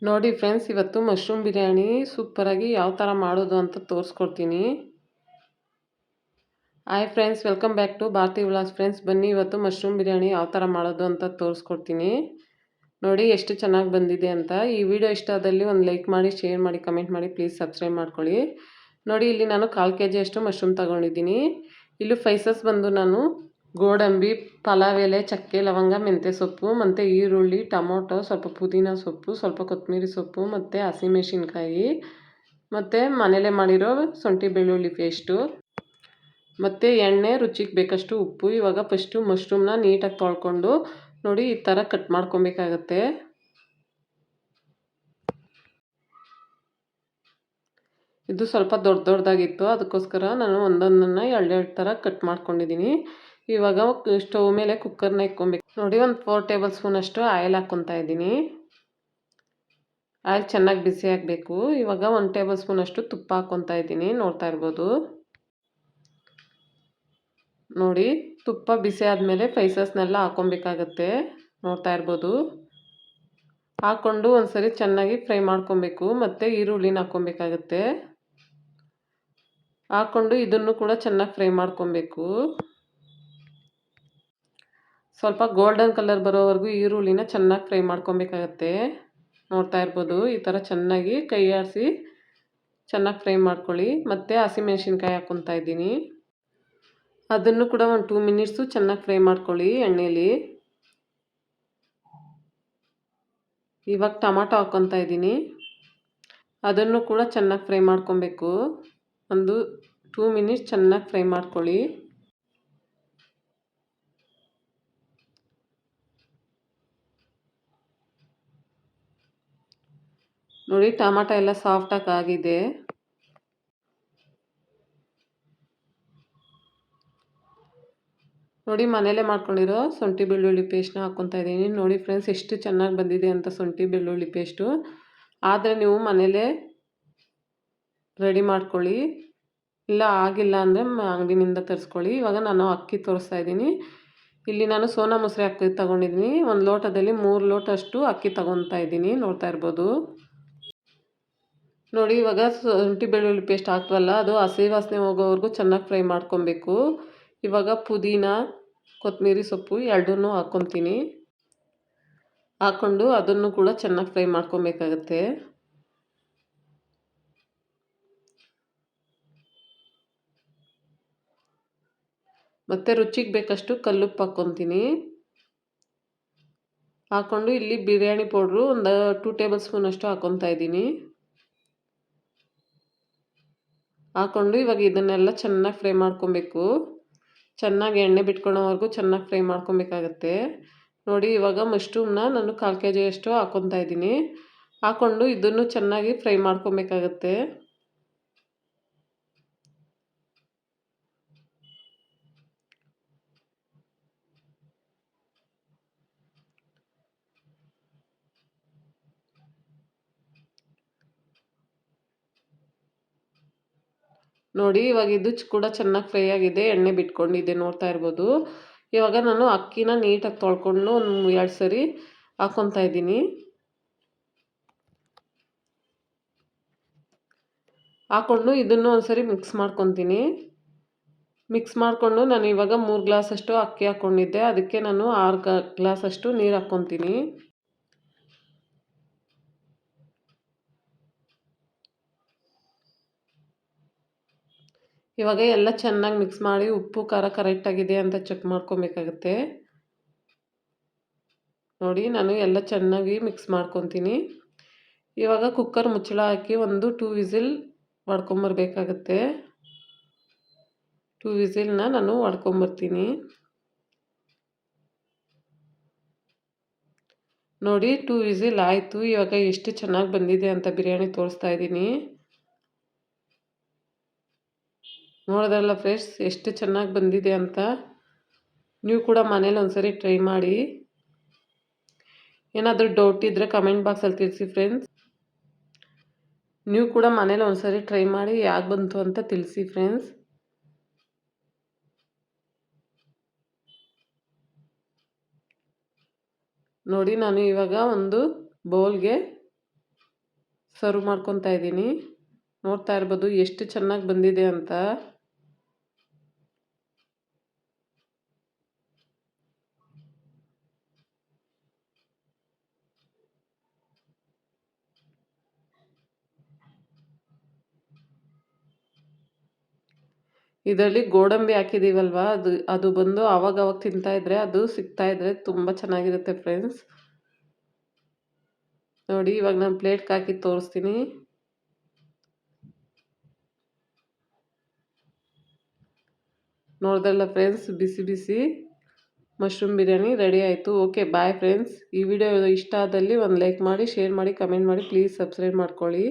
ನೋಡಿ ಫ್ರೆಂಡ್ಸ್, ಇವತ್ತು ಮಶ್ರೂಮ್ ಬಿರಿಯಾನಿ ಸೂಪರಾಗಿ ಯಾವ ಥರ ಮಾಡೋದು ಅಂತ ತೋರಿಸ್ಕೊಡ್ತೀನಿ. Hi friends, welcome back to Bharati vlogs. Friends ಬನ್ನಿ, ಇವತ್ತು ಮಶ್ರೂಮ್ ಬಿರಿಯಾನಿ ಯಾವ ಥರ ಮಾಡೋದು ಅಂತ ತೋರಿಸ್ಕೊಡ್ತೀನಿ. ನೋಡಿ ಎಷ್ಟು ಚೆನ್ನಾಗಿ ಬಂದಿದೆ ಅಂತ. ಈ ವಿಡಿಯೋ ಇಷ್ಟ ಆದಲ್ಲಿ ಒಂದು ಲೈಕ್ ಮಾಡಿ, ಶೇರ್ ಮಾಡಿ, ಕಮೆಂಟ್ ಮಾಡಿ, ಪ್ಲೀಸ್ ಸಬ್ಸ್ಕ್ರೈಬ್ ಮಾಡ್ಕೊಳ್ಳಿ. ನೋಡಿ, ಇಲ್ಲಿ ನಾನು 1/4 kg ಅಷ್ಟು ಮಶ್ರೂಮ್ ತೊಗೊಂಡಿದ್ದೀನಿ. ಇಲ್ಲಿ ಸ್ಪೈಸಸ್ ಬಂದು ನಾನು ಗೋಡಂಬಿ, ಪಲಾವ್ ಎಲೆ, ಚಕ್ಕೆ, ಲವಂಗ, ಮೆಂತ್ಯ ಸೊಪ್ಪು, ಮತ್ತು ಈರುಳ್ಳಿ, ಟೊಮೊಟೊ, ಸ್ವಲ್ಪ ಪುದೀನ ಸೊಪ್ಪು, ಸ್ವಲ್ಪ ಕೊತ್ತಂಬರಿ ಸೊಪ್ಪು, ಮತ್ತು ಹಸಿಮೆಣಸಿನ್ಕಾಯಿ, ಮತ್ತು ಮನೇಲೇ ಮಾಡಿರೋ ಶುಂಠಿ ಬೆಳ್ಳುಳ್ಳಿ ಪೇಸ್ಟು, ಮತ್ತು ಎಣ್ಣೆ, ರುಚಿಗೆ ಬೇಕಷ್ಟು ಉಪ್ಪು. ಇವಾಗ ಫಸ್ಟು ಮಶ್ರೂಮ್ನ ನೀಟಾಗಿ ತೊಳ್ಕೊಂಡು ನೋಡಿ ಈ ಥರ ಕಟ್ ಮಾಡ್ಕೊಬೇಕಾಗತ್ತೆ. ಇದು ಸ್ವಲ್ಪ ದೊಡ್ಡದಾಗಿತ್ತು, ಅದಕ್ಕೋಸ್ಕರ ನಾನು ಒಂದೊಂದನ್ನು ಎರಡೆರಡು ಥರ ಕಟ್ ಮಾಡ್ಕೊಂಡಿದ್ದೀನಿ. ಇವಾಗ ಸ್ಟವ್ ಮೇಲೆ ಕುಕ್ಕರ್ನ ಇಕ್ಕೊಬೇಕು. ನೋಡಿ, ಒಂದು 4 ಟೇಬಲ್ ಸ್ಪೂನ್ ಅಷ್ಟು ಆಯಿಲ್ ಹಾಕ್ಕೊತಾ ಇದ್ದೀನಿ. ಆಯಿಲ್ ಚೆನ್ನಾಗಿ ಬಿಸಿ ಆಗಬೇಕು. ಇವಾಗ 1 ಟೇಬಲ್ ಸ್ಪೂನ್ ಅಷ್ಟು ತುಪ್ಪ ಹಾಕ್ಕೊತಾ ಇದ್ದೀನಿ, ನೋಡ್ತಾ ಇರ್ಬೋದು. ನೋಡಿ, ತುಪ್ಪ ಬಿಸಿ ಆದಮೇಲೆ ಸ್ಪೈಸಸ್ನೆಲ್ಲ ಹಾಕ್ಕೊಬೇಕಾಗತ್ತೆ, ನೋಡ್ತಾ ಇರ್ಬೋದು. ಹಾಕ್ಕೊಂಡು ಒಂದ್ಸರಿ ಚೆನ್ನಾಗಿ ಫ್ರೈ ಮಾಡ್ಕೊಬೇಕು. ಮತ್ತು ಈರುಳ್ಳಿನ ಹಾಕ್ಕೊಬೇಕಾಗತ್ತೆ. ಹಾಕ್ಕೊಂಡು ಇದನ್ನು ಕೂಡ ಚೆನ್ನಾಗಿ ಫ್ರೈ ಮಾಡ್ಕೊಬೇಕು. ಸ್ವಲ್ಪ ಗೋಲ್ಡನ್ ಕಲರ್ ಬರೋವರೆಗೂ ಈರುಳ್ಳಿನ ಚೆನ್ನಾಗಿ ಫ್ರೈ ಮಾಡ್ಕೊಬೇಕಾಗತ್ತೆ, ನೋಡ್ತಾ ಇರ್ಬೋದು. ಈ ಥರ ಚೆನ್ನಾಗಿ ಕೈ ಆಡಿಸಿ ಚೆನ್ನಾಗಿ ಫ್ರೈ ಮಾಡ್ಕೊಳ್ಳಿ. ಮತ್ತು ಹಸಿಮೆಣಸಿನ್ಕಾಯಿ ಹಾಕ್ಕೊತಾ ಇದ್ದೀನಿ, ಅದನ್ನು ಕೂಡ ಒಂದು 2 ಮಿನಿಟ್ಸು ಚೆನ್ನಾಗಿ ಫ್ರೈ ಮಾಡ್ಕೊಳ್ಳಿ ಎಣ್ಣೆಯಲ್ಲಿ. ಇವಾಗ ಟೊಮಾಟೊ ಹಾಕ್ಕೊತಾ ಇದ್ದೀನಿ, ಅದನ್ನು ಕೂಡ ಚೆನ್ನಾಗಿ ಫ್ರೈ ಮಾಡ್ಕೊಬೇಕು. ಒಂದು 2 ಮಿನಿಟ್ಸ್ ಚೆನ್ನಾಗಿ ಫ್ರೈ ಮಾಡ್ಕೊಳ್ಳಿ. ನೋಡಿ, ಟೊಮಾಟೊ ಎಲ್ಲ ಸಾಫ್ಟಾಗಿ ಆಗಿದೆ. ನೋಡಿ, ಮನೇಲೇ ಮಾಡ್ಕೊಂಡಿರೋ ಶುಂಠಿ ಬೆಳ್ಳುಳ್ಳಿ ಪೇಸ್ಟ್ನ ಹಾಕ್ಕೊತಾ ಇದ್ದೀನಿ. ನೋಡಿ ಫ್ರೆಂಡ್ಸ್, ಎಷ್ಟು ಚೆನ್ನಾಗಿ ಬಂದಿದೆ ಅಂತ ಶುಂಠಿ ಬೆಳ್ಳುಳ್ಳಿ ಪೇಸ್ಟು. ಆದರೆ ನೀವು ಮನೇಲೇ ರೆಡಿ ಮಾಡ್ಕೊಳ್ಳಿ, ಇಲ್ಲ ಆಗಿಲ್ಲ ಅಂದರೆ ಅಂಗಡಿನಿಂದ ತರಿಸ್ಕೊಳ್ಳಿ. ಇವಾಗ ನಾನು ಅಕ್ಕಿ ತೋರಿಸ್ತಾ ಇದ್ದೀನಿ. ಇಲ್ಲಿ ನಾನು ಸೋನಾ ಮೊಸರು ಅಕ್ಕಿ ತೊಗೊಂಡಿದ್ದೀನಿ. ಒಂದು ಲೋಟದಲ್ಲಿ 3 ಲೋಟ ಅಷ್ಟು ಅಕ್ಕಿ ತೊಗೊತಾ ಇದ್ದೀನಿ, ನೋಡ್ತಾ ಇರ್ಬೋದು. ನೋಡಿ, ಇವಾಗ ಶುಂಠಿ ಬೆಳ್ಳುಳ್ಳಿ ಪೇಸ್ಟ್ ಹಾಕ್ವಲ್ಲ, ಅದು ಹಸಿ ವಾಸನೆ ಹೋಗೋವರೆಗೂ ಚೆನ್ನಾಗಿ ಫ್ರೈ ಮಾಡ್ಕೊಬೇಕು. ಇವಾಗ ಪುದೀನ, ಕೊತ್ತಂಬರಿ ಸೊಪ್ಪು ಎರಡನ್ನೂ ಹಾಕ್ಕೊತೀನಿ. ಹಾಕ್ಕೊಂಡು ಅದನ್ನು ಕೂಡ ಚೆನ್ನಾಗಿ ಫ್ರೈ ಮಾಡ್ಕೊಬೇಕಾಗತ್ತೆ. ಮತ್ತು ರುಚಿಗೆ ಬೇಕಷ್ಟು ಕಲ್ಲುಪ್ಪು ಹಾಕ್ಕೊತೀನಿ. ಹಾಕ್ಕೊಂಡು ಇಲ್ಲಿ ಬಿರಿಯಾನಿ ಪೌಡ್ರು ಒಂದು 2 ಟೇಬಲ್ ಸ್ಪೂನ್ ಅಷ್ಟು ಹಾಕ್ಕೊತಾ ಇದ್ದೀನಿ. ಹಾಕ್ಕೊಂಡು ಇವಾಗ ಇದನ್ನೆಲ್ಲ ಚೆನ್ನಾಗಿ ಫ್ರೈ ಮಾಡ್ಕೊಬೇಕು. ಚೆನ್ನಾಗಿ ಎಣ್ಣೆ ಬಿಟ್ಕೊಳ್ಳೋವರೆಗೂ ಚೆನ್ನಾಗಿ ಫ್ರೈ ಮಾಡ್ಕೊಬೇಕಾಗತ್ತೆ. ನೋಡಿ, ಇವಾಗ ಮಶ್ರೂಮ್ನ ನಾನು 1/4 kg ಅಷ್ಟು ಹಾಕ್ಕೊತಾ ಇದ್ದೀನಿ. ಹಾಕ್ಕೊಂಡು ಇದನ್ನು ಚೆನ್ನಾಗಿ ಫ್ರೈ ಮಾಡ್ಕೊಬೇಕಾಗತ್ತೆ. ನೋಡಿ, ಇವಾಗ ಇದು ಕೂಡ ಚೆನ್ನಾಗಿ ಫ್ರೈ ಆಗಿದೆ, ಎಣ್ಣೆ ಬಿಟ್ಕೊಂಡಿದೆ, ನೋಡ್ತಾ ಇರ್ಬೋದು. ಇವಾಗ ನಾನು ಅಕ್ಕಿನ ನೀಟಾಗಿ ತೊಳ್ಕೊಂಡು ಒಂದು 2 ಸರಿ ಹಾಕ್ಕೊತಾ ಇದ್ದೀನಿ. ಹಾಕ್ಕೊಂಡು ಇದನ್ನು ಒಂದ್ಸರಿ ಮಿಕ್ಸ್ ಮಾಡ್ಕೊತೀನಿ. ಮಿಕ್ಸ್ ಮಾಡಿಕೊಂಡು ನಾನು ಇವಾಗ 3 ಗ್ಲಾಸ್ ಅಷ್ಟು ಅಕ್ಕಿ ಹಾಕ್ಕೊಂಡಿದ್ದೆ, ಅದಕ್ಕೆ ನಾನು 6 ಗ್ಲಾಸ್ ಅಷ್ಟು ನೀರು ಹಾಕ್ಕೊತೀನಿ. ಇವಾಗ ಎಲ್ಲ ಚೆನ್ನಾಗಿ ಮಿಕ್ಸ್ ಮಾಡಿ ಉಪ್ಪು ಖಾರ ಕರೆಕ್ಟಾಗಿದೆ ಅಂತ ಚೆಕ್ ಮಾಡ್ಕೊಬೇಕಾಗತ್ತೆ. ನೋಡಿ, ನಾನು ಎಲ್ಲ ಚೆನ್ನಾಗಿ ಮಿಕ್ಸ್ ಮಾಡ್ಕೊತೀನಿ. ಇವಾಗ ಕುಕ್ಕರ್ ಮುಚ್ಚಳ ಹಾಕಿ ಒಂದು 2 ವಿಸಿಲ್ ಹೊಡ್ಕೊಂಬರ್ಬೇಕಾಗತ್ತೆ. 2 ವಿಸಿಲ್ನ ನಾನು ಹೊಡ್ಕೊಂಬರ್ತೀನಿ. ನೋಡಿ, 2 ವಿಸಿಲ್ ಆಯಿತು. ಇವಾಗ ಎಷ್ಟು ಚೆನ್ನಾಗಿ ಬಂದಿದೆ ಅಂತ ಬಿರಿಯಾನಿ ತೋರಿಸ್ತಾ ಇದ್ದೀನಿ. ನೋಡಿದ್ರಲ್ಲ ಫ್ರೆಂಡ್ಸ್, ಎಷ್ಟು ಚೆನ್ನಾಗಿ ಬಂದಿದೆ ಅಂತ. ನೀವು ಕೂಡ ಮನೇಲಿ ಒಂದ್ಸರಿ ಟ್ರೈ ಮಾಡಿ. ಏನಾದರೂ ಡೌಟ್ ಇದ್ದರೆ ಕಮೆಂಟ್ ಬಾಕ್ಸಲ್ಲಿ ತಿಳಿಸಿ ಫ್ರೆಂಡ್ಸ್. ನೀವು ಕೂಡ ಮನೇಲಿ ಒಂದ್ಸರಿ ಟ್ರೈ ಮಾಡಿ ಯಾಕೆ ಬಂತು ಅಂತ ತಿಳಿಸಿ ಫ್ರೆಂಡ್ಸ್. ನೋಡಿ, ನಾನು ಇವಾಗ ಒಂದು ಬೌಲ್ಗೆ ಸರ್ವ್ ಮಾಡ್ಕೊತಾ ಇದ್ದೀನಿ. ನೋಡ್ತಾ ಇರ್ಬೋದು ಎಷ್ಟು ಚೆನ್ನಾಗಿ ಬಂದಿದೆ ಅಂತ. ಇದರಲ್ಲಿ ಗೋಡಂಬಿ ಹಾಕಿದ್ದೀವಲ್ವ, ಅದು ಬಂದು ಆವಾಗ ತಿಂತಾ ಇದ್ರೆ, ಅದು ಸಿಗ್ತಾ ಇದ್ರೆ ತುಂಬ ಚೆನ್ನಾಗಿರುತ್ತೆ ಫ್ರೆಂಡ್ಸ್. ನೋಡಿ ಇವಾಗ ನಾನು ಪ್ಲೇಟ್ಗೆ ಹಾಕಿ ತೋರಿಸ್ತೀನಿ. ನೋಡ್ದಲ್ಲ ಫ್ರೆಂಡ್ಸ್, ಬಿಸಿ ಬಿಸಿ ಮಶ್ರೂಮ್ ಬಿರಿಯಾನಿ ರೆಡಿ ಆಯಿತು. Okay bye friends. ಈ ವಿಡಿಯೋ ಇಷ್ಟ ಆದಲ್ಲಿ ಒಂದು ಲೈಕ್ ಮಾಡಿ, ಶೇರ್ ಮಾಡಿ, ಕಮೆಂಟ್ ಮಾಡಿ, ಪ್ಲೀಸ್ ಸಬ್ಸ್ಕ್ರೈಬ್ ಮಾಡ್ಕೊಳ್ಳಿ.